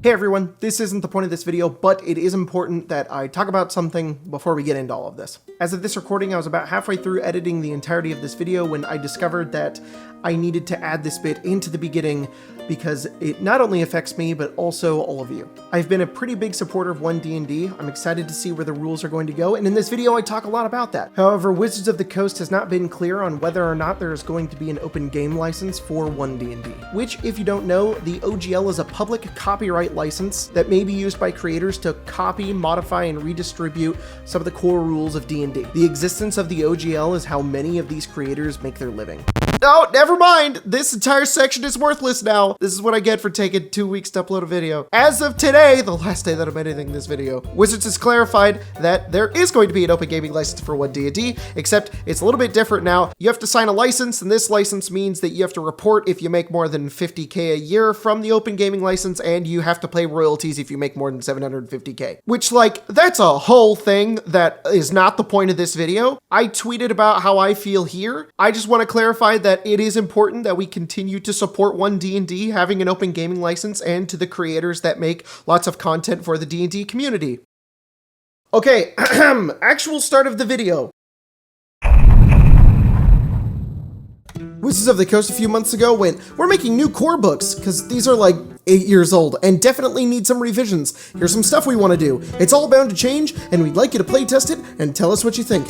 Hey everyone, this isn't the point of this video, but it is important that I talk about something before we get into all of this. As of this recording, I was about halfway through editing the entirety of this video when I discovered that I needed to add this bit into the beginning because it not only affects me, but also all of you. I've been a pretty big supporter of One D&D. I'm excited to see where the rules are going to go, and in this video I talk a lot about that. However, Wizards of the Coast has not been clear on whether or not there is going to be an open game license for One D&D, which, if you don't know, the OGL is a public copyright license that may be used by creators to copy, modify, and redistribute some of the core rules of D&D. The existence of the OGL is how many of these creators make their living. Oh, never mind! This entire section is worthless now! This is what I get for taking 2 weeks to upload a video. As of today, the last day that I'm editing this video, Wizards has clarified that there is going to be an open gaming license for One D&D, except it's a little bit different now. You have to sign a license, and this license means that you have to report if you make more than 50k a year from the open gaming license, and you have to pay royalties if you make more than 750k. Which, like, that's a whole thing that is not the point of this video. I tweeted about how I feel here. I just want to clarify that it is important that we continue to support One D&D having an open gaming license and to the creators that make lots of content for the D&D community. Okay, actual start of the video. Wizards of the Coast a few months ago went, we're making new core books, because these are like 8 years old and definitely need some revisions. Here's some stuff we want to do. It's all bound to change, and we'd like you to play test it and tell us what you think.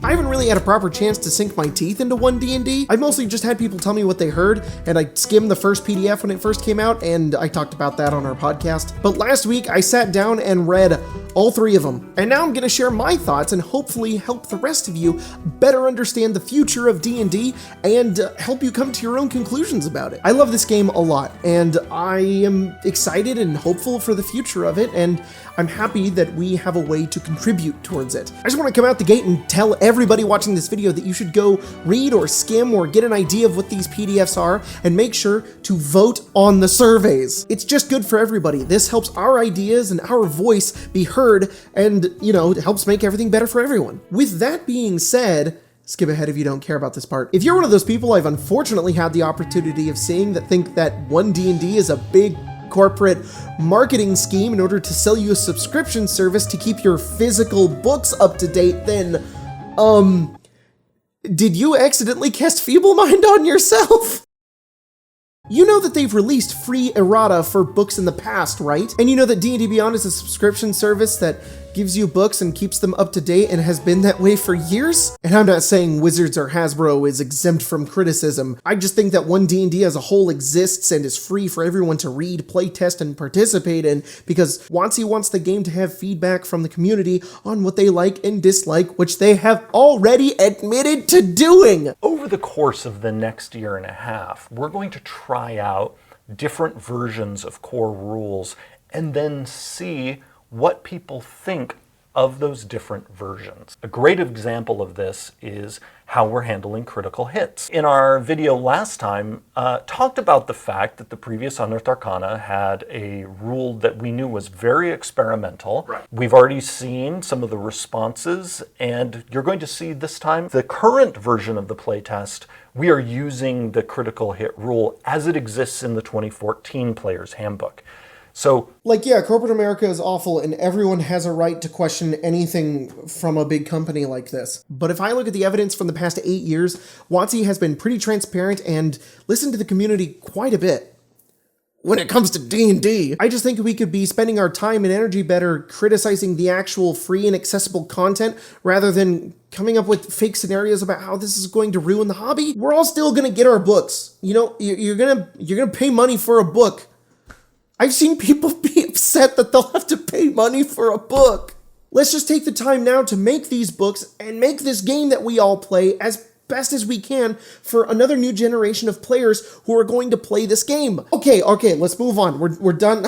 I haven't really had a proper chance to sink my teeth into One D&D. I've mostly just had people tell me what they heard, and I skimmed the first PDF when it first came out, and I talked about that on our podcast. But last week, I sat down and read all 3 of them. And now I'm gonna share my thoughts and hopefully help the rest of you better understand the future of D&D and help you come to your own conclusions about it. I love this game a lot, and I am excited and hopeful for the future of it, and I'm happy that we have a way to contribute towards it. I just want to come out the gate and tell everybody watching this video that you should go read or skim or get an idea of what these PDFs are and make sure to vote on the surveys. It's just good for everybody. This helps our ideas and our voice be heard and, you know, it helps make everything better for everyone. With that being said, skip ahead if you don't care about this part. If you're one of those people I've unfortunately had the opportunity of seeing that think that One D&D is a big corporate marketing scheme in order to sell you a subscription service to keep your physical books up to date, then, did you accidentally cast Feeble Mind on yourself? You know that they've released free errata for books in the past, right? And you know that D&D Beyond is a subscription service that gives you books and keeps them up to date and has been that way for years? And I'm not saying Wizards or Hasbro is exempt from criticism. I just think that One D&D as a whole exists and is free for everyone to read, play test, and participate in because WotC wants the game to have feedback from the community on what they like and dislike, which they have already admitted to doing. Over the course of the next year and a half, we're going to try out different versions of core rules and then see what people think of those different versions. A great example of this is how we're handling critical hits. In our video last time, talked about the fact that the previous Unearthed Arcana had a rule that we knew was very experimental. Right. We've already seen some of the responses, and you're going to see this time the current version of the playtest. We are using the critical hit rule as it exists in the 2014 Player's Handbook. So, like, yeah, corporate America is awful and everyone has a right to question anything from a big company like this. But if I look at the evidence from the past 8 years, WotC has been pretty transparent and listened to the community quite a bit. When it comes to D&D, I just think we could be spending our time and energy better criticizing the actual free and accessible content rather than coming up with fake scenarios about how this is going to ruin the hobby. We're all still gonna get our books. You know, you're gonna pay money for a book. I've seen people be upset that they'll have to pay money for a book. Let's just take the time now to make these books and make this game that we all play as best as we can for another new generation of players who are going to play this game. Okay, let's move on. We're done.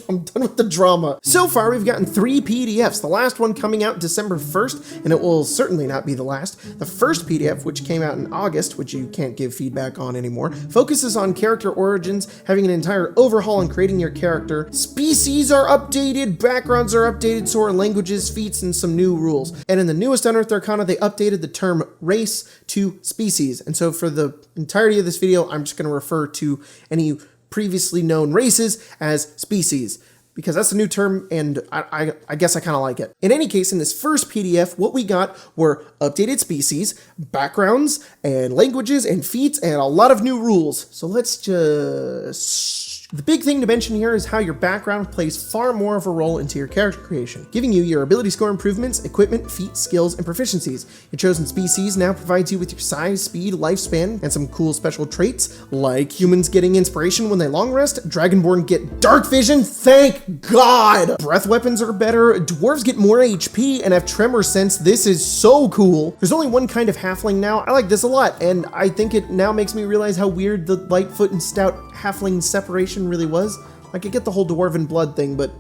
I'm done with the drama. So far, we've gotten 3 PDFs. The last one coming out December 1st, and it will certainly not be the last. The first PDF, which came out in August, which you can't give feedback on anymore, focuses on character origins, having an entire overhaul on creating your character. Species are updated, backgrounds are updated, so are languages, feats, and some new rules. And in the newest Unearthed Arcana, they updated the term race to species. And so for the entirety of this video, I'm just going to refer to any previously known races as species, because that's a new term, and I guess I kind of like it. In any case, in this first PDF, what we got were updated species, backgrounds, and languages, and feats, and a lot of new rules. So let's just... The big thing to mention here is how your background plays far more of a role into your character creation, giving you your ability score improvements, equipment, feats, skills, and proficiencies. Your chosen species now provides you with your size, speed, lifespan, and some cool special traits, like humans getting inspiration when they long rest, Dragonborn get dark vision, thank God! Breath weapons are better, dwarves get more HP, and have tremor sense. This is so cool. There's only one kind of halfling now. I like this a lot, and I think it now makes me realize how weird the Lightfoot and Stout halfling separation really was. I could get the whole dwarven blood thing, but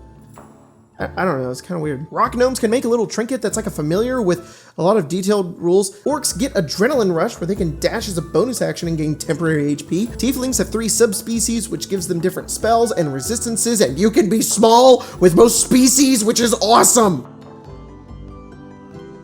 I don't know, it's kind of weird. Rock gnomes can make a little trinket that's like a familiar with a lot of detailed rules. Orcs get adrenaline rush where they can dash as a bonus action and gain temporary HP. Tieflings have 3 subspecies which gives them different spells and resistances, and you can be small with most species, which is awesome.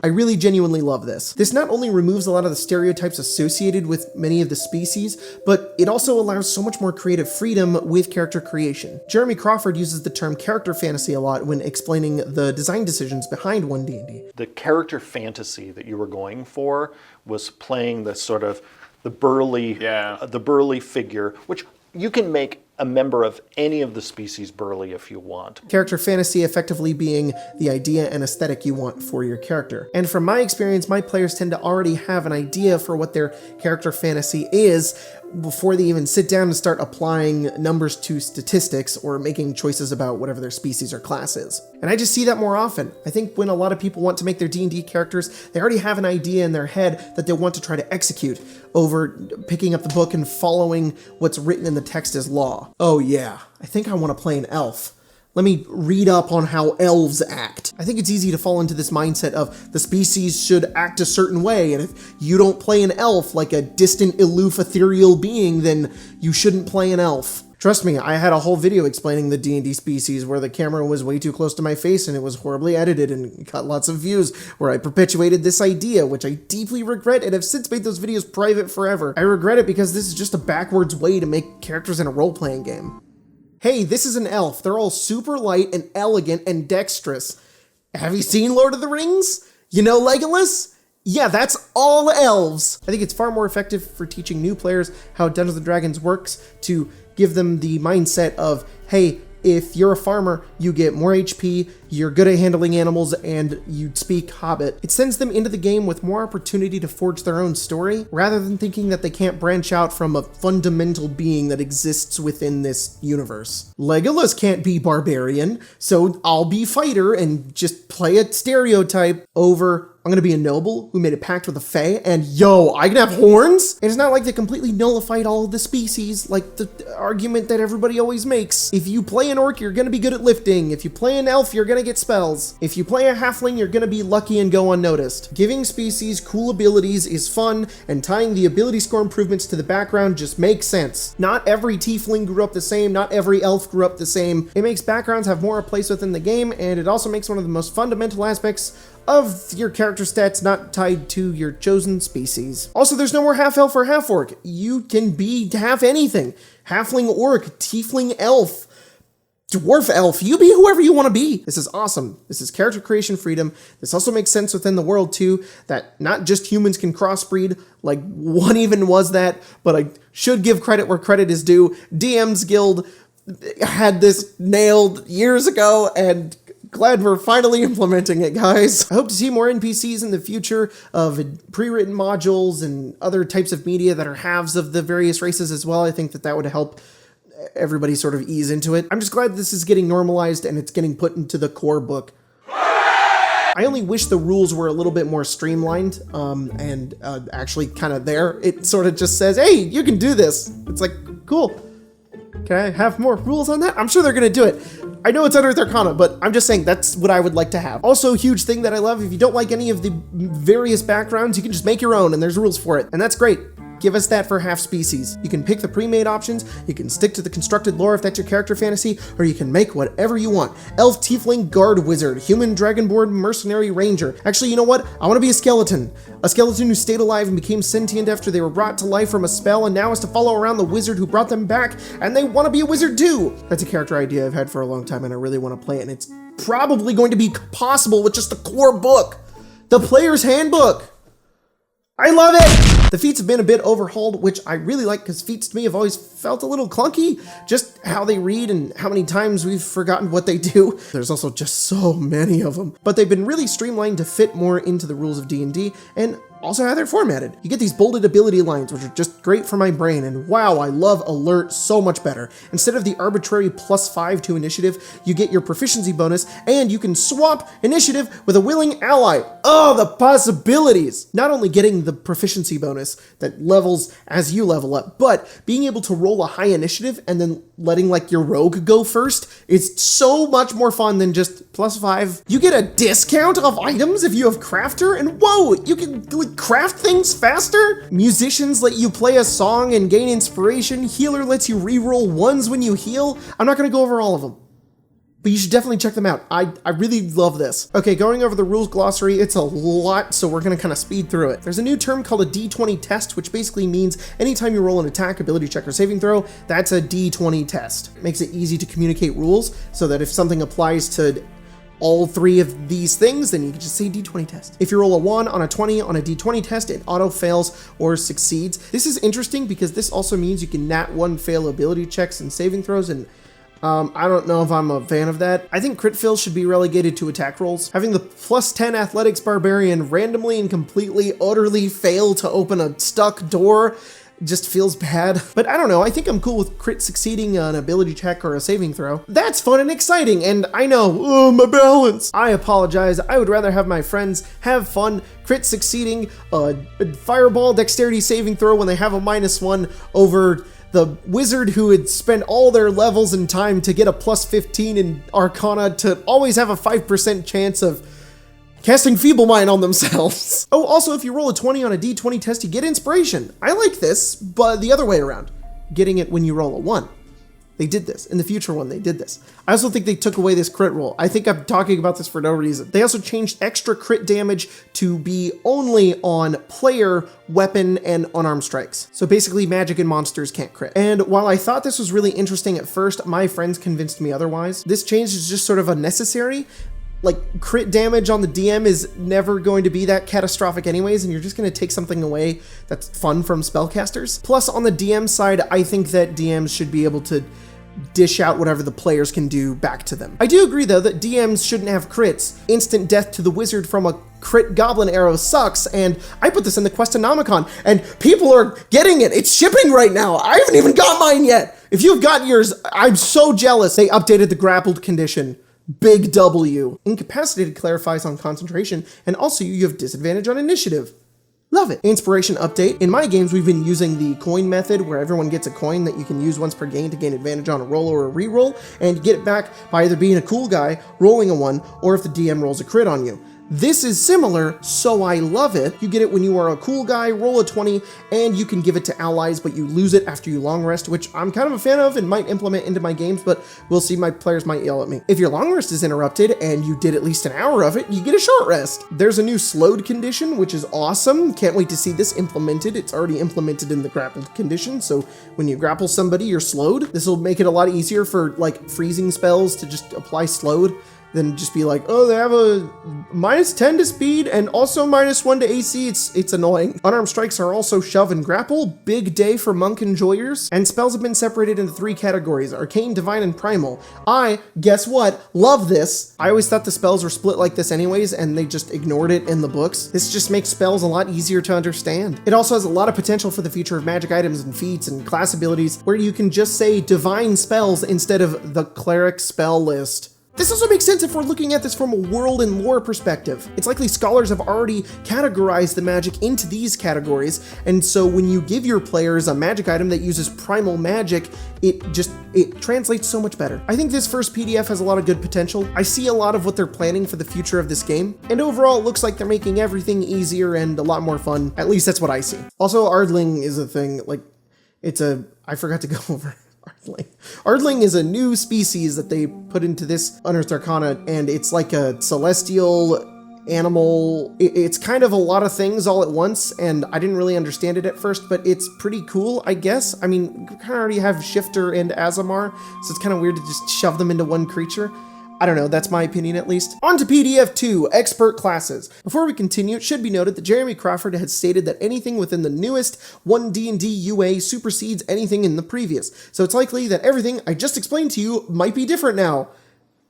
I really genuinely love this. This not only removes a lot of the stereotypes associated with many of the species, but it also allows so much more creative freedom with character creation. Jeremy Crawford uses the term character fantasy a lot when explaining the design decisions behind One D&D. The character fantasy that you were going for was playing the sort of the burly figure, which you can make a member of any of the species burly if you want. Character fantasy effectively being the idea and aesthetic you want for your character. And from my experience, my players tend to already have an idea for what their character fantasy is before they even sit down and start applying numbers to statistics or making choices about whatever their species or class is. And I just see that more often. I think when a lot of people want to make their D&D characters, they already have an idea in their head that they want to try to execute over picking up the book and following what's written in the text as law. Oh yeah, I think I want to play an elf. Let me read up on how elves act. I think it's easy to fall into this mindset of the species should act a certain way, and if you don't play an elf like a distant, aloof, ethereal being, then you shouldn't play an elf. Trust me, I had a whole video explaining the D&D species where the camera was way too close to my face and it was horribly edited and got lots of views, where I perpetuated this idea, which I deeply regret and have since made those videos private forever. I regret it because this is just a backwards way to make characters in a role-playing game. Hey, this is an elf. They're all super light and elegant and dexterous. Have you seen Lord of the Rings? You know Legolas? Yeah, that's all elves. I think it's far more effective for teaching new players how Dungeons & Dragons works to give them the mindset of, hey, if you're a farmer, you get more HP, you're good at handling animals, and you speak Hobbit. It sends them into the game with more opportunity to forge their own story, rather than thinking that they can't branch out from a fundamental being that exists within this universe. Legolas can't be barbarian, so I'll be fighter and just play a stereotype over, I'm gonna be a noble who made a pact with a fae, and yo, I can have horns? And it's not like they completely nullified all of the species, like the argument that everybody always makes. If you play an orc, you're gonna be good at lifting. If you play an elf, you're gonna get spells. If you play a halfling, you're gonna be lucky and go unnoticed. Giving species cool abilities is fun, and tying the ability score improvements to the background just makes sense. Not every tiefling grew up the same, not every elf grew up the same. It makes backgrounds have more a place within the game, and it also makes one of the most fundamental aspects of your character stats not tied to your chosen species. Also, there's no more half-elf or half-orc. You can be half anything. Halfling orc, tiefling elf, dwarf elf, you be whoever you want to be. This is awesome. This is character creation freedom. This also makes sense within the world too, that not just humans can crossbreed, like one even was that, but I should give credit where credit is due. DM's Guild had this nailed years ago, and glad we're finally implementing it, guys. I hope to see more NPCs in the future of pre-written modules and other types of media that are halves of the various races as well. I think that would help everybody sort of ease into it. I'm just glad this is getting normalized and it's getting put into the core book. I only wish the rules were a little bit more streamlined and actually kind of there. It sort of just says, hey, you can do this. It's like, cool. Can I have more rules on that? I'm sure they're gonna do it. I know it's Unearthed Arcana, but I'm just saying that's what I would like to have. Also, a huge thing that I love, if you don't like any of the various backgrounds, you can just make your own and there's rules for it. And that's great. give us that for half species. You can pick the pre-made options, you can stick to the constructed lore if that's your character fantasy, or you can make whatever you want. Elf, tiefling, guard, wizard, human, dragonborn, mercenary, ranger. Actually, you know what? I want to be a skeleton. A skeleton who stayed alive and became sentient after they were brought to life from a spell and now has to follow around the wizard who brought them back, and they want to be a wizard too. That's a character idea I've had for a long time and I really want to play it, and it's probably going to be possible with just the core book. The Player's Handbook. I love it! The feats have been a bit overhauled, which I really like because feats to me have always felt a little clunky. Just how they read and how many times we've forgotten what they do. There's also just so many of them. But they've been really streamlined to fit more into the rules of D&D and also how they're formatted. You get these bolded ability lines, which are just great for my brain, and wow, I love alert so much better. Instead of the arbitrary +5 to initiative, you get your proficiency bonus, and you can swap initiative with a willing ally. Oh, the possibilities! Not only getting the proficiency bonus that levels as you level up, but being able to roll a high initiative and then letting like your rogue go first is so much more fun than just +5. You get a discount of items if you have crafter, and whoa, you can craft things faster? Musicians let you play a song and gain inspiration. Healer lets you reroll ones when you heal. I'm not gonna go over all of them, but you should definitely check them out. I really love this. Okay, going over the rules glossary, it's a lot, so we're gonna kind of speed through it. There's a new term called a D20 test, which basically means anytime you roll an attack, ability check, or saving throw, that's a D20 test. It makes it easy to communicate rules so that if something applies to all three of these things, then you can just say D20 test. If you roll a 1 on a 20 on a D20 test, it auto fails or succeeds. This is interesting because this also means you can nat 1 fail ability checks and saving throws, and I don't know if I'm a fan of that. I think crit fails should be relegated to attack rolls. Having the +10 athletics barbarian randomly and completely, utterly fail to open a stuck door just feels bad. But I don't know, I think I'm cool with crit succeeding an ability check or a saving throw. That's fun and exciting, and I know, oh, my balance. I apologize, I would rather have my friends have fun crit succeeding a fireball dexterity saving throw when they have a -1 over the wizard who had spent all their levels and time to get a +15 in Arcana to always have a 5% chance of casting Feeble Mind on themselves. Oh, also, if you roll a 20 on a D20 test, you get inspiration. I like this, but the other way around. Getting it when you roll a 1. They did this. In the future one, they did this. I also think they took away this crit roll. I think I'm talking about this for no reason. They also changed extra crit damage to be only on player, weapon, and unarmed strikes. So basically, magic and monsters can't crit. And while I thought this was really interesting at first, my friends convinced me otherwise. This change is just sort of unnecessary. Like, crit damage on the DM is never going to be that catastrophic anyways, and you're just going to take something away that's fun from spellcasters. Plus, on the DM side, I think that DMs should be able to dish out whatever the players can do back to them. I do agree, though, that DMs shouldn't have crits. Instant death to the wizard from a crit goblin arrow sucks, and I put this in the Questonomicon, and people are getting it. It's shipping right now. I haven't even got mine yet. If you've got yours, I'm so jealous. They updated the grappled condition. Big W. Incapacitated clarifies on concentration, and also you have disadvantage on initiative. Love it. Inspiration update. In my games, we've been using the coin method where everyone gets a coin that you can use once per game to gain advantage on a roll or a reroll, and you get it back by either being a cool guy, rolling a 1, or if the DM rolls a crit on you. This is similar, so I love it. You get it when you are a cool guy, roll a 20, and you can give it to allies, but you lose it after you long rest, which I'm kind of a fan of and might implement into my games, but we'll see, my players might yell at me. If your long rest is interrupted and you did at least an hour of it, you get a short rest. There's a new slowed condition, which is awesome. Can't wait to see this implemented. It's already implemented in the grappled condition, so when you grapple somebody, you're slowed. This will make it a lot easier for like freezing spells to just apply slowed than just be like, oh, they have a -10 to speed and also -1 to AC. It's annoying. Unarmed strikes are also shove and grapple. Big day for monk enjoyers. And spells have been separated into 3 categories: arcane, divine, and primal. Guess what? Love this. I always thought the spells were split like this anyways, and they just ignored it in the books. This just makes spells a lot easier to understand. It also has a lot of potential for the future of magic items and feats and class abilities, where you can just say divine spells instead of the cleric spell list. This also makes sense if we're looking at this from a world and lore perspective. It's likely scholars have already categorized the magic into these categories, and so when you give your players a magic item that uses primal magic, it translates so much better. I think this first PDF has a lot of good potential. I see a lot of what they're planning for the future of this game, and overall it looks like they're making everything easier and a lot more fun. At least that's what I see. Also, Ardling is a thing, like, I forgot to go over Ardling. Ardling is a new species that they put into this Unearthed Arcana, and it's like a celestial animal. It's kind of a lot of things all at once, and I didn't really understand it at first, but it's pretty cool, I guess. I mean, we kind of already have Shifter and Azamar, so it's kind of weird to just shove them into one creature. I don't know, that's my opinion at least. On to PDF 2, Expert Classes. Before we continue, it should be noted that Jeremy Crawford has stated that anything within the newest One D&D UA supersedes anything in the previous. So it's likely that everything I just explained to you might be different now.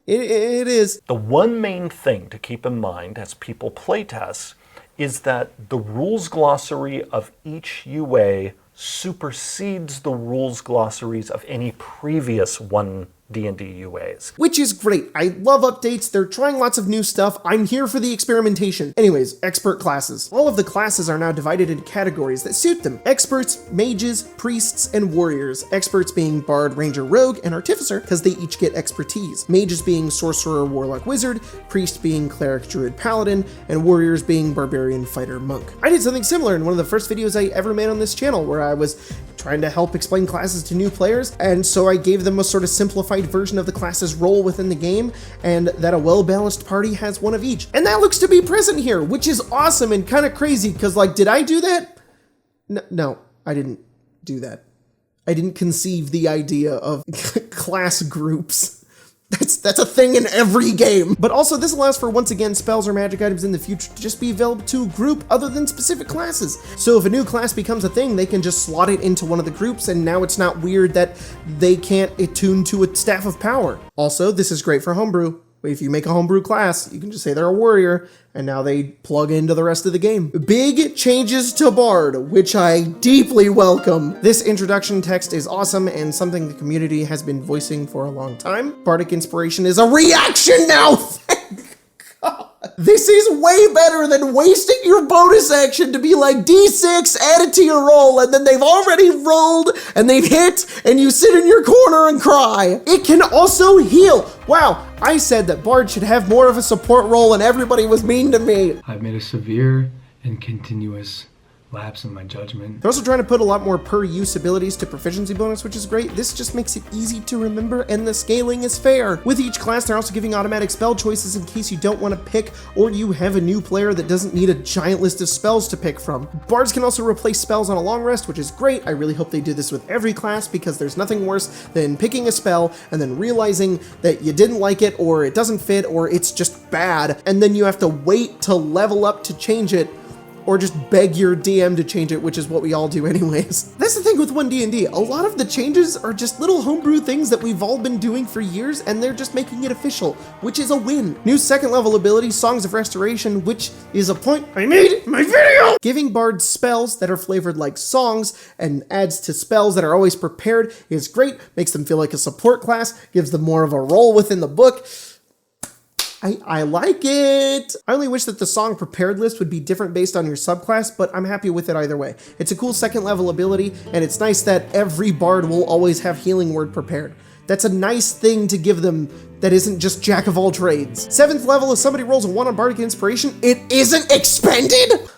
It is. The one main thing to keep in mind as people playtest is that the rules glossary of each UA supersedes the rules glossaries of any previous One D&D UAs. Which is great. I love updates. They're trying lots of new stuff. I'm here for the experimentation. Anyways, expert classes. All of the classes are now divided into categories that suit them. Experts, mages, priests, and warriors. Experts being bard, ranger, rogue, and artificer, because they each get expertise. Mages being sorcerer, warlock, wizard, priest being cleric, druid, paladin, and warriors being barbarian, fighter, monk. I did something similar in one of the first videos I ever made on this channel, where I was trying to help explain classes to new players, and so I gave them a sort of simplified version of the class's role within the game, and that a well-balanced party has one of each. And that looks to be present here, which is awesome and kind of crazy, because, like, did I do that? No, I didn't do that. I didn't conceive the idea of class groups. That's a thing in every game. But also, this allows for, once again, spells or magic items in the future to just be available to a group other than specific classes. So if a new class becomes a thing, they can just slot it into one of the groups, and now it's not weird that they can't attune to a staff of power. Also, this is great for homebrew. If you make a homebrew class, you can just say they're a warrior, and now they plug into the rest of the game. Big changes to Bard, which I deeply welcome. This introduction text is awesome and something the community has been voicing for a long time. Bardic Inspiration is a reaction now, thank God. This is way better than wasting your bonus action to be like D6, add it to your roll, and then they've already rolled and they've hit, and you sit in your corner and cry. It can also heal. Wow, I said that Bard should have more of a support role and everybody was mean to me. I've made a severe and continuous lapse in my judgment. They're also trying to put a lot more per use abilities to proficiency bonus, which is great. This just makes it easy to remember, and the scaling is fair. With each class, they're also giving automatic spell choices in case you don't want to pick, or you have a new player that doesn't need a giant list of spells to pick from. Bards can also replace spells on a long rest, which is great. I really hope they do this with every class, because there's nothing worse than picking a spell and then realizing that you didn't like it, or it doesn't fit, or it's just bad, and then you have to wait to level up to change it, or just beg your DM to change it, which is what we all do anyways. That's the thing with One D&D. A lot of the changes are just little homebrew things that we've all been doing for years, and they're just making it official, which is a win. New second level ability, Songs of Restoration, which is a point I made in my video. Giving bards spells that are flavored like songs and adds to spells that are always prepared is great, makes them feel like a support class, gives them more of a role within the book. I like it. I only wish that the song prepared list would be different based on your subclass, but I'm happy with it either way. It's a cool second level ability, and it's nice that every bard will always have healing word prepared. That's a nice thing to give them that isn't just jack of all trades. 7th level, if somebody rolls a 1 on Bardic Inspiration, it isn't expended?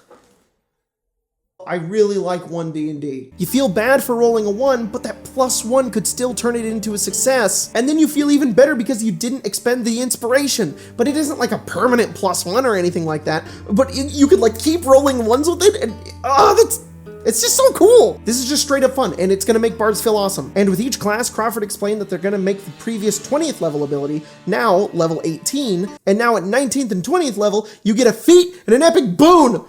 I really like One D&D. You feel bad for rolling a 1, but that +1 could still turn it into a success. And then you feel even better because you didn't expend the inspiration. But it isn't like a permanent +1 or anything like that. But you could like keep rolling ones with it, and it's just so cool. This is just straight up fun, and it's gonna make bards feel awesome. And with each class, Crawford explained that they're gonna make the previous 20th level ability now level 18, and now at 19th and 20th level, you get a feat and an epic boon.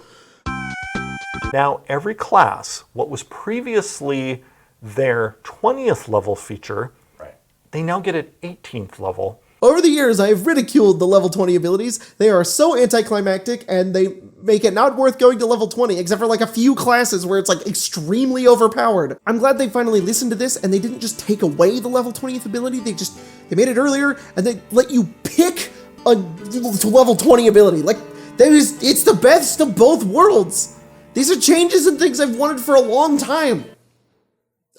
Now, every class, what was previously their 20th level feature, they now get at 18th level. Over the years, I have ridiculed the level 20 abilities. They are so anticlimactic, and they make it not worth going to level 20, except for like a few classes where it's like extremely overpowered. I'm glad they finally listened to this and they didn't just take away the level 20th ability, they made it earlier and they let you pick a level 20 ability. Like, it's the best of both worlds. These are changes and things I've wanted for a long time.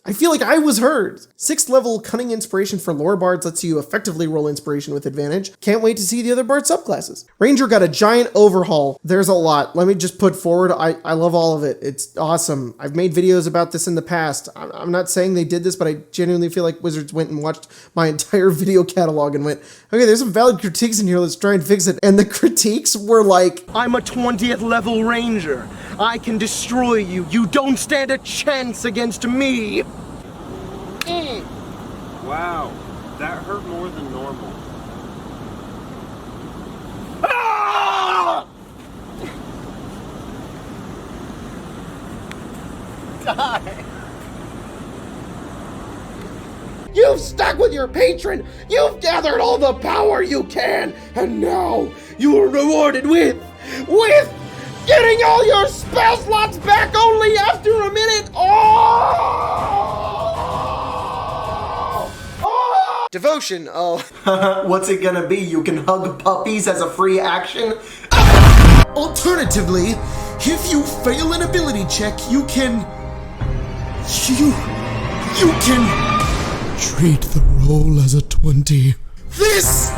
I feel like I was heard. 6th level Cunning Inspiration for Lore Bards lets you effectively roll Inspiration with advantage. Can't wait to see the other Bard subclasses. Ranger got a giant overhaul. There's a lot. Let me just put forward, I love all of it. It's awesome. I've made videos about this in the past. I'm not saying they did this, but I genuinely feel like Wizards went and watched my entire video catalog and went, okay, there's some valid critiques in here, let's try and fix it. And the critiques were like, I'm a 20th level ranger. I can destroy you. You don't stand a chance against me. Wow, that hurt more than normal. Ah! Die. you've stuck with your patron, you've gathered all the power you can, and now you are rewarded with getting all your spell slots back only after a minute. Devotion, what's it gonna be? You can hug puppies as a free action? Alternatively, if you fail an ability check, you can treat the roll as a 20. This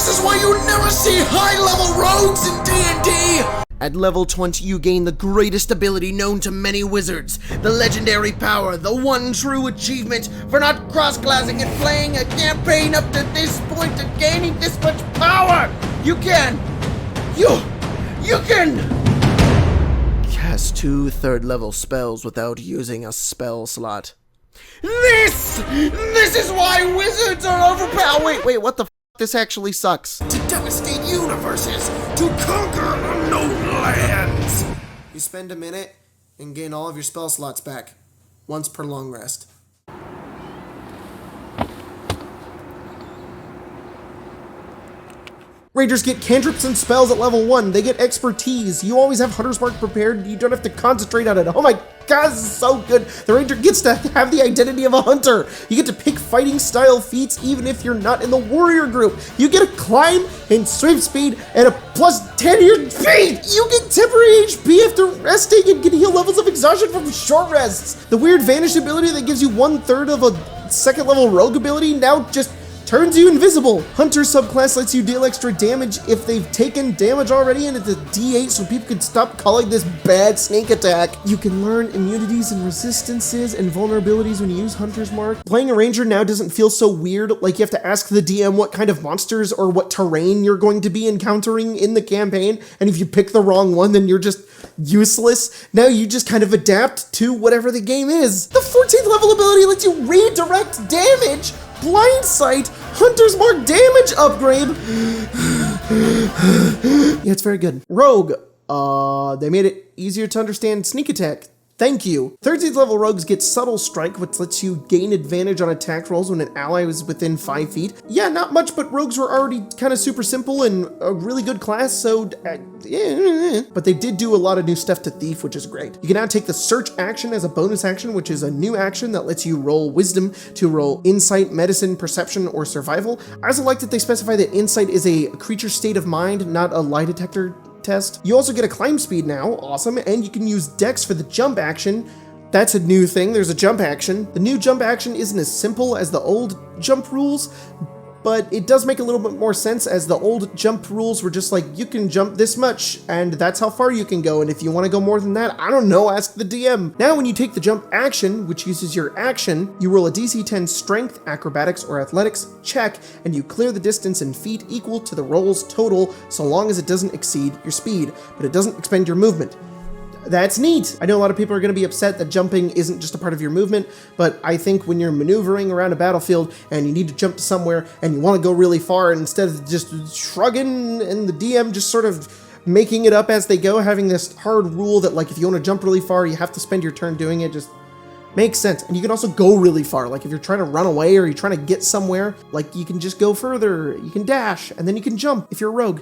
is why you never see high-level rogues in D&D! At level 20, you gain the greatest ability known to many wizards. The legendary power, the one true achievement for not cross-classing and playing a campaign up to this point and gaining this much power! You can cast 2 3rd-level spells without using a spell slot. This is why wizards are overpowered! Wait, what the f***? This actually sucks. To devastate universes, to conquer unknown lands. You spend a minute and gain all of your spell slots back, once per long rest. Rangers get cantrips and spells at level 1. They get expertise. You always have Hunter's Mark prepared. You don't have to concentrate on it. Oh my god, this is so good. The Ranger gets to have the identity of a hunter. You get to pick fighting style feats even if you're not in the warrior group. You get a climb and swim speed and a plus 10 to your speed. You get temporary HP after resting and can heal levels of exhaustion from short rests. The weird vanish ability that gives you 1/3 of a 2nd level rogue ability now just turns you invisible. Hunter subclass lets you deal extra damage if they've taken damage already, and it's a D8 so people can stop calling this bad sneak attack. You can learn immunities and resistances and vulnerabilities when you use Hunter's Mark. Playing a ranger now doesn't feel so weird, like you have to ask the DM what kind of monsters or what terrain you're going to be encountering in the campaign, and if you pick the wrong one, then you're just useless. Now you just kind of adapt to whatever the game is. The 14th level ability lets you redirect damage, blind sight, Hunter's Mark damage upgrade. Yeah, it's very good. Rogue. They made it easier to understand sneak attack. Thank you. 13th level rogues get Subtle Strike, which lets you gain advantage on attack rolls when an ally is within 5 feet. Yeah, not much, but rogues were already kind of super simple and a really good class, so yeah. But they did do a lot of new stuff to Thief, which is great. You can now take the Search action as a bonus action, which is a new action that lets you roll Wisdom to roll Insight, Medicine, Perception, or Survival. I also like that they specify that Insight is a creature state of mind, not a lie detector test. You also get a climb speed now, awesome, and you can use Dex for the jump action. That's a new thing, there's a jump action. The new jump action isn't as simple as the old jump rules, but it does make a little bit more sense, as the old jump rules were just like, you can jump this much, and that's how far you can go, and if you want to go more than that, I don't know, ask the DM. Now when you take the jump action, which uses your action, you roll a DC 10 Strength, Acrobatics, or Athletics check, and you clear the distance in feet equal to the roll's total, so long as it doesn't exceed your speed, but it doesn't expend your movement. That's neat. I know a lot of people are going to be upset that jumping isn't just a part of your movement, but I think when you're maneuvering around a battlefield and you need to jump to somewhere and you want to go really far, and instead of just shrugging and the DM just sort of making it up as they go, having this hard rule that like if you want to jump really far, you have to spend your turn doing it, just makes sense. And you can also go really far. Like if you're trying to run away or you're trying to get somewhere, like you can just go further, you can dash, and then you can jump if you're a rogue.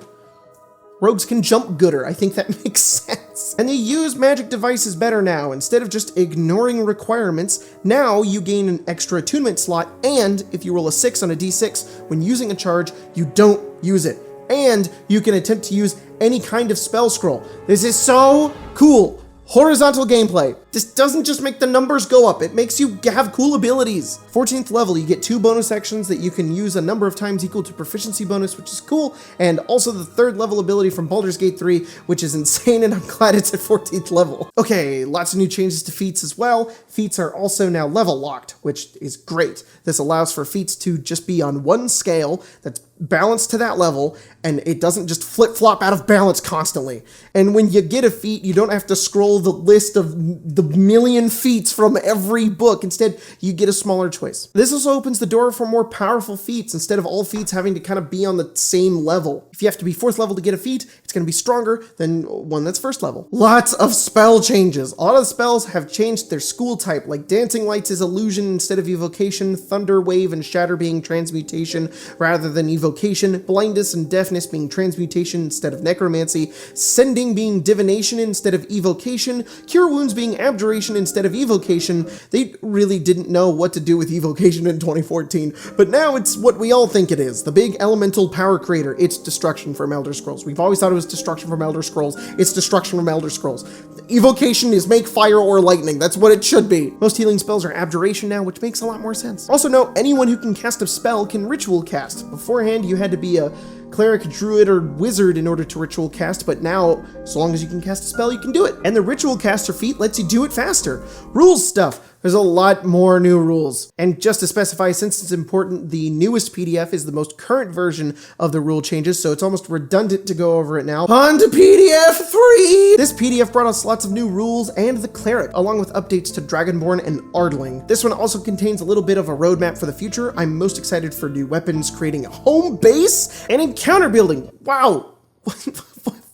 Rogues can jump gooder. I think that makes sense. And they use magic devices better now. Instead of just ignoring requirements, now you gain an extra attunement slot, and if you roll a 6 on a d6 when using a charge, you don't use it. And you can attempt to use any kind of spell scroll. This is so cool. Horizontal gameplay. This doesn't just make the numbers go up, it makes you have cool abilities. 14th level, you get 2 bonus actions that you can use a number of times equal to proficiency bonus, which is cool, and also the 3rd level ability from Baldur's Gate 3, which is insane, and I'm glad it's at 14th level. Okay, lots of new changes to feats as well. Feats are also now level locked, which is great. This allows for feats to just be on one scale that's balanced to that level, and it doesn't just flip-flop out of balance constantly. And when you get a feat, you don't have to scroll the list of the million feats from every book. Instead, you get a smaller choice. This also opens the door for more powerful feats instead of all feats having to kind of be on the same level. If you have to be 4th level to get a feat, it's going to be stronger than one that's 1st level. Lots of spell changes. A lot of the spells have changed their school type, like Dancing Lights is illusion instead of evocation, Thunder Wave and Shatter being transmutation rather than evocation, Blindness and Deafness being transmutation instead of necromancy, Sending being divination instead of evocation, Cure Wounds being abjuration instead of evocation. They really didn't know what to do with evocation in 2014, but now it's what we all think it is, the big elemental power creator. It's destruction from Elder Scrolls. We've always thought it was destruction from Elder Scrolls. It's destruction from Elder Scrolls. Evocation is make fire or lightning. That's what it should be. Most healing spells are abjuration now, which makes a lot more sense. Also note, anyone who can cast a spell can ritual cast. Beforehand, you had to be a cleric, druid, or wizard in order to ritual cast, but now, so long as you can cast a spell, you can do it. And the ritual caster feat lets you do it faster. Rules stuff. There's a lot more new rules. And just to specify, since it's important, the newest PDF is the most current version of the rule changes, so it's almost redundant to go over it now. On to PDF 3! This PDF brought us lots of new rules and the Cleric, along with updates to Dragonborn and Ardling. This one also contains a little bit of a roadmap for the future. I'm most excited for new weapons, creating a home base, and encounter building. Wow!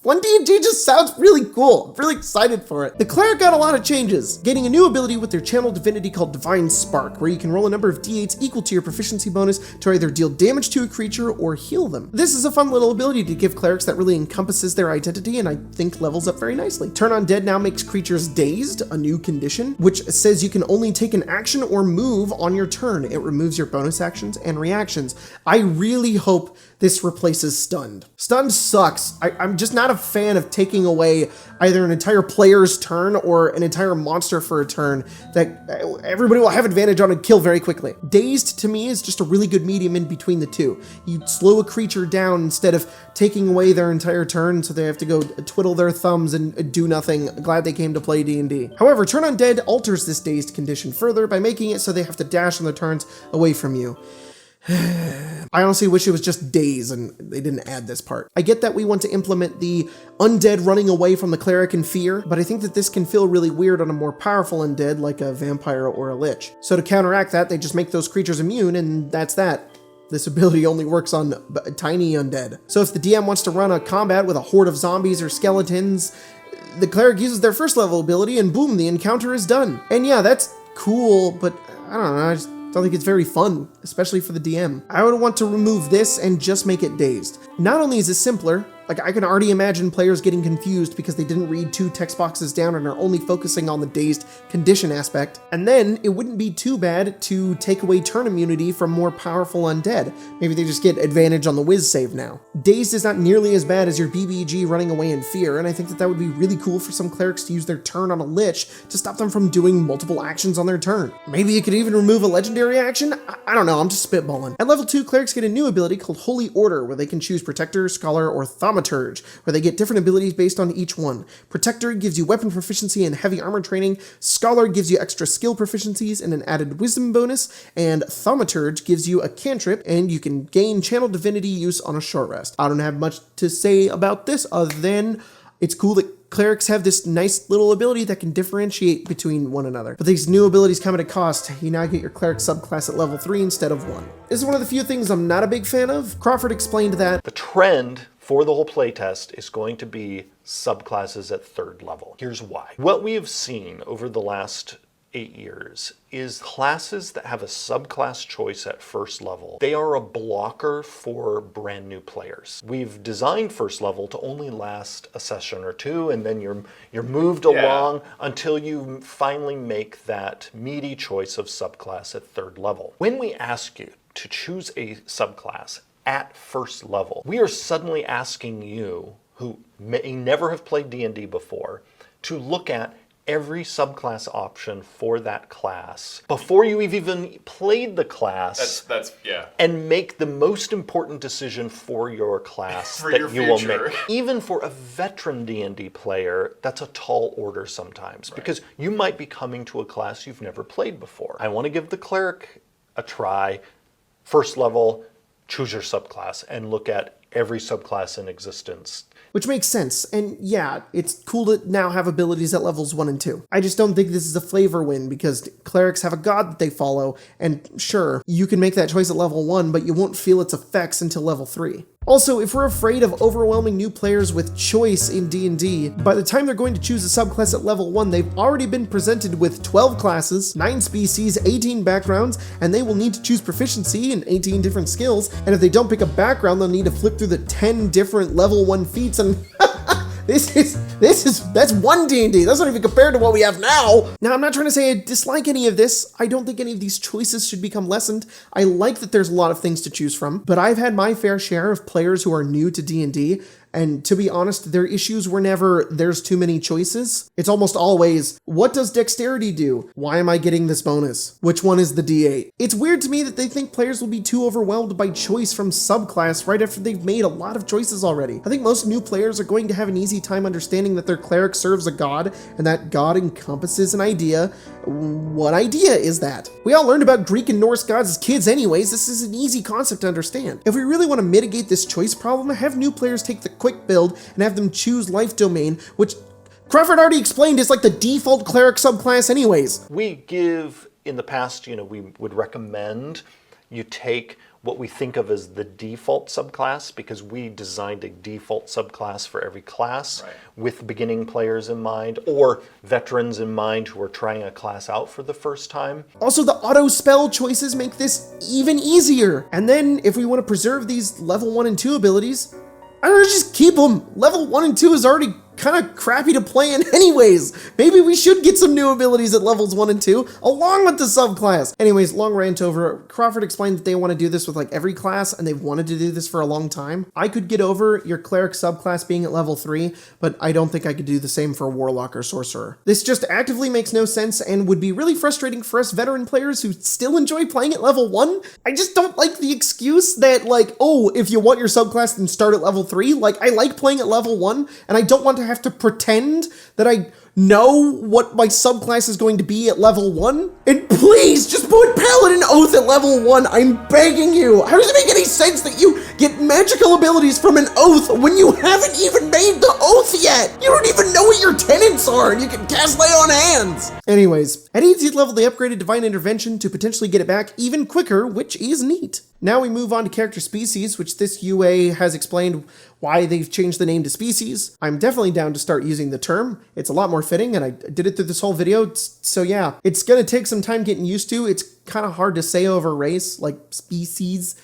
One D&D just sounds really cool. I'm really excited for it. The Cleric got a lot of changes, gaining a new ability with their channel divinity called Divine Spark, where you can roll a number of d8s equal to your proficiency bonus to either deal damage to a creature or heal them. This is a fun little ability to give clerics that really encompasses their identity and I think levels up very nicely. Turn Undead now makes creatures dazed, a new condition, which says you can only take an action or move on your turn. It removes your bonus actions and reactions. I really hope this replaces Stunned. Stunned sucks. I'm just not a fan of taking away either an entire player's turn or an entire monster for a turn that everybody will have advantage on and kill very quickly. Dazed to me is just a really good medium in between the two. You slow a creature down instead of taking away their entire turn so they have to go twiddle their thumbs and do nothing. Glad they came to play D&D. However, Turn Undead alters this dazed condition further by making it so they have to dash on their turns away from you. I honestly wish it was just days and they didn't add this part. I get that we want to implement the undead running away from the cleric in fear, but I think that this can feel really weird on a more powerful undead like a vampire or a lich. So to counteract that, they just make those creatures immune and that's that. This ability only works on tiny undead. So if the DM wants to run a combat with a horde of zombies or skeletons, the cleric uses their 1st level ability and boom, the encounter is done. And yeah, that's cool, but I don't know, I just don't think it's very fun, especially for the DM. I would want to remove this and just make it dazed. Not only is it simpler, like I can already imagine players getting confused because they didn't read 2 text boxes down and are only focusing on the dazed condition aspect. And then it wouldn't be too bad to take away turn immunity from more powerful undead. Maybe they just get advantage on the whiz save now. Dazed is not nearly as bad as your BBG running away in fear, and I think that that would be really cool for some clerics to use their turn on a lich to stop them from doing multiple actions on their turn. Maybe you could even remove a legendary action? I don't know, I'm just spitballing. At level 2, clerics get a new ability called Holy Order, where they can choose Protector, Scholar, or Thaumaturge, where they get different abilities based on each one. Protector gives you weapon proficiency and heavy armor training, Scholar gives you extra skill proficiencies and an added wisdom bonus, and Thaumaturge gives you a cantrip and you can gain channel divinity use on a short rest. I don't have much to say about this other than it's cool that clerics have this nice little ability that can differentiate between one another. But these new abilities come at a cost. You now get your cleric subclass at level 3 instead of 1. This is one of the few things I'm not a big fan of. Crawford explained that the trend for the whole playtest is going to be subclasses at 3rd level. Here's why. What we have seen over the last 8 years is classes that have a subclass choice at first level. They are a blocker for brand new players. We've designed first level to only last a session or two, and then you're moved along until you finally make that meaty choice of subclass at third level. When we ask you to choose a subclass at first level, we are suddenly asking you, who may never have played D&D before, to look at every subclass option for that class before you've even played the class. That's and make the most important decision for your class For that your you will future. make. Even for a veteran D&D player, that's a tall order sometimes, because you might be coming to a class you've never played before. I want to give the Cleric a try. First level, choose your subclass and look at every subclass in existence. Which makes sense, and yeah, it's cool to now have abilities at levels 1 and 2. I just don't think this is a flavor win, because clerics have a god that they follow, and sure, you can make that choice at level 1, but you won't feel its effects until level 3. Also, if we're afraid of overwhelming new players with choice in D&D, by the time they're going to choose a subclass at level 1, they've already been presented with 12 classes, 9 species, 18 backgrounds, and they will need to choose proficiency in 18 different skills, and if they don't pick a background, they'll need to flip through the 10 different level 1 feats, and that's One D&D. That's not even compared to what we have now. Now, I'm not trying to say I dislike any of this. I don't think any of these choices should become lessened. I like that there's a lot of things to choose from, but I've had my fair share of players who are new to D&D, and to be honest, their issues were never, there's too many choices. It's almost always, what does dexterity do? Why am I getting this bonus? Which one is the D8? It's weird to me that they think players will be too overwhelmed by choice from subclass right after they've made a lot of choices already. I think most new players are going to have an easy time understanding that their cleric serves a god, and that god encompasses an idea. What idea is that? We all learned about Greek and Norse gods as kids anyways. This is an easy concept to understand. If we really want to mitigate this choice problem, have new players take the quick build and have them choose life domain, which Crawford already explained is like the default cleric subclass anyways. We give, in the past, we would recommend you take what we think of as the default subclass, because we designed a default subclass for every class with beginning players in mind or veterans in mind who are trying a class out for the first time. Also, the auto spell choices make this even easier. And then if we want to preserve these level 1 and 2 abilities, I don't know, just keep them. Level 1 and 2 is already kind of crappy to play in anyways. Maybe we should get some new abilities at levels 1 and 2 along with the subclass. Anyways, long rant over. Crawford explained that they want to do this with like every class, and they've wanted to do this for a long time. I could get over your cleric subclass being at level 3, but I don't think I could do the same for warlock or sorcerer. This just actively makes no sense and would be really frustrating for us veteran players who still enjoy playing at level 1. I just don't like the excuse that like, oh, if you want your subclass, then start at level 3. Like, I like playing at level 1, and I don't want to have to pretend that I know what my subclass is going to be at level 1. And please, just put Paladin Oath at level 1, I'm begging you. How does it make any sense that you get magical abilities from an oath when you haven't even made the oath yet? You don't even know what your tenets are, and you can cast Lay on Hands. Anyways, at 18th level, they upgraded Divine Intervention to potentially get it back even quicker, which is neat. Now we move on to character species, which this UA has explained why they've changed the name to species. I'm definitely down to start using the term. It's a lot more fitting, and I did it through this whole video, so yeah. It's gonna take some time getting used to. It's kind of hard to say over race, like species.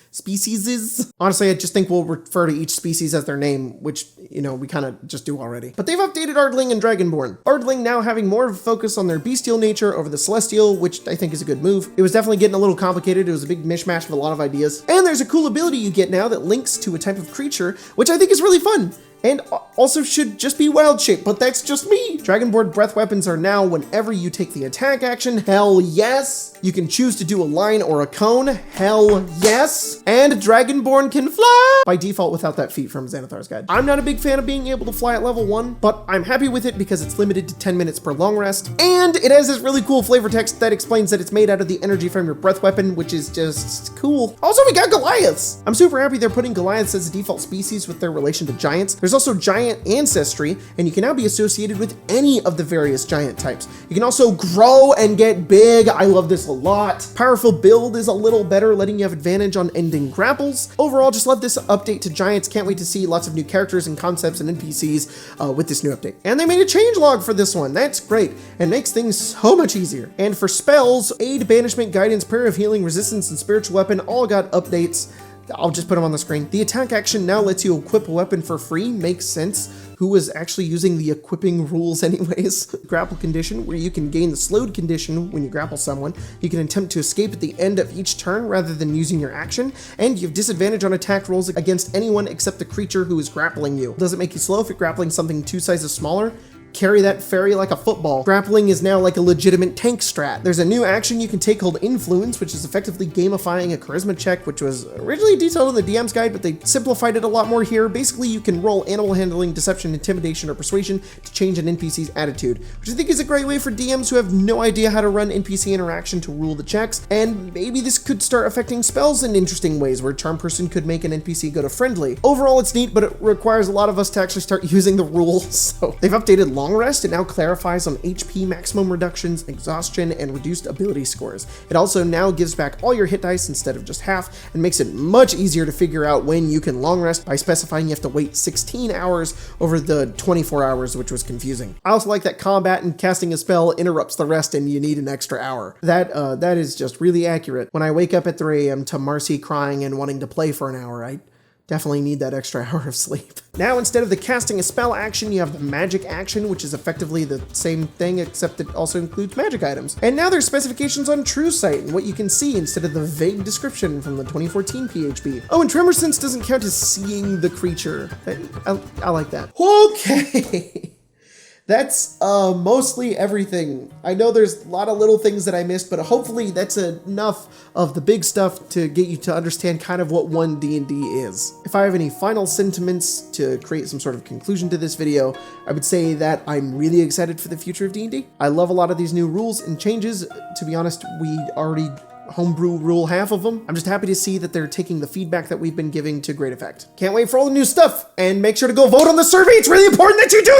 Honestly, I just think we'll refer to each species as their name, which, we kind of just do already. But they've updated Ardling and Dragonborn. Ardling now having more of a focus on their bestial nature over the celestial, which I think is a good move. It was definitely getting a little complicated. It was a big mishmash of a lot of ideas. And there's a cool ability you get now that links to a type of creature, which I think is really fun. And also should just be wild shape, but that's just me. Dragonborn breath weapons are now whenever you take the attack action, hell yes. You can choose to do a line or a cone, hell yes. And Dragonborn can fly by default without that feat from Xanathar's Guide. I'm not a big fan of being able to fly at level 1, but I'm happy with it because it's limited to 10 minutes per long rest. And it has this really cool flavor text that explains that it's made out of the energy from your breath weapon, which is just cool. Also, we got Goliaths. I'm super happy they're putting Goliaths as a default species with their relation to giants. There's There's also giant ancestry, and you can now be associated with any of the various giant types. You can also grow and get big. I love this a lot. Powerful build is a little better, letting you have advantage on ending grapples. Overall, just love this update to giants. Can't wait to see lots of new characters and concepts and NPCs with this new update. And they made a changelog for this one. That's great and makes things so much easier. And for spells, aid, banishment, guidance, prayer of healing, resistance, and spiritual weapon all got updates. I'll just put them on the screen. The attack action now lets you equip a weapon for free. Makes sense. Who was actually using the equipping rules anyways? Grapple condition, where you can gain the slowed condition when you grapple someone. You can attempt to escape at the end of each turn rather than using your action. And you have disadvantage on attack rolls against anyone except the creature who is grappling you. Does it make you slow if you're grappling something 2 sizes smaller? Carry that fairy like a football. Grappling is now like a legitimate tank strat. There's a new action you can take called Influence, which is effectively gamifying a charisma check, which was originally detailed in the DM's guide, but they simplified it a lot more here. Basically, you can roll animal handling, deception, intimidation, or persuasion to change an NPC's attitude, which I think is a great way for DMs who have no idea how to run NPC interaction to rule the checks. And maybe this could start affecting spells in interesting ways, where Charm Person could make an NPC go to friendly. Overall, it's neat, but it requires a lot of us to actually start using the rules. So they've updated Long Rest. It now clarifies on HP maximum reductions, exhaustion, and reduced ability scores. It also now gives back all your hit dice instead of just half, and makes it much easier to figure out when you can long rest by specifying you have to wait 16 hours over the 24 hours, which was confusing. I also like that combat and casting a spell interrupts the rest and you need an extra hour. That is just really accurate. When I wake up at 3 a.m. to Marcy crying and wanting to play for an hour, I definitely need that extra hour of sleep. Now, instead of the casting a spell action, you have the magic action, which is effectively the same thing, except it also includes magic items. And now there's specifications on True Sight and what you can see instead of the vague description from the 2014 PHB. Oh, and Tremor Sense doesn't count as seeing the creature. I like that. Okay. That's mostly everything. I know there's a lot of little things that I missed, but hopefully that's enough of the big stuff to get you to understand kind of what One D&D is. If I have any final sentiments to create some sort of conclusion to this video, I would say that I'm really excited for the future of D&D. I love a lot of these new rules and changes. To be honest, we already homebrew rule half of them. I'm just happy to see that they're taking the feedback that we've been giving to great effect. Can't wait for all the new stuff, and make sure to go vote on the survey. It's really important that you do that!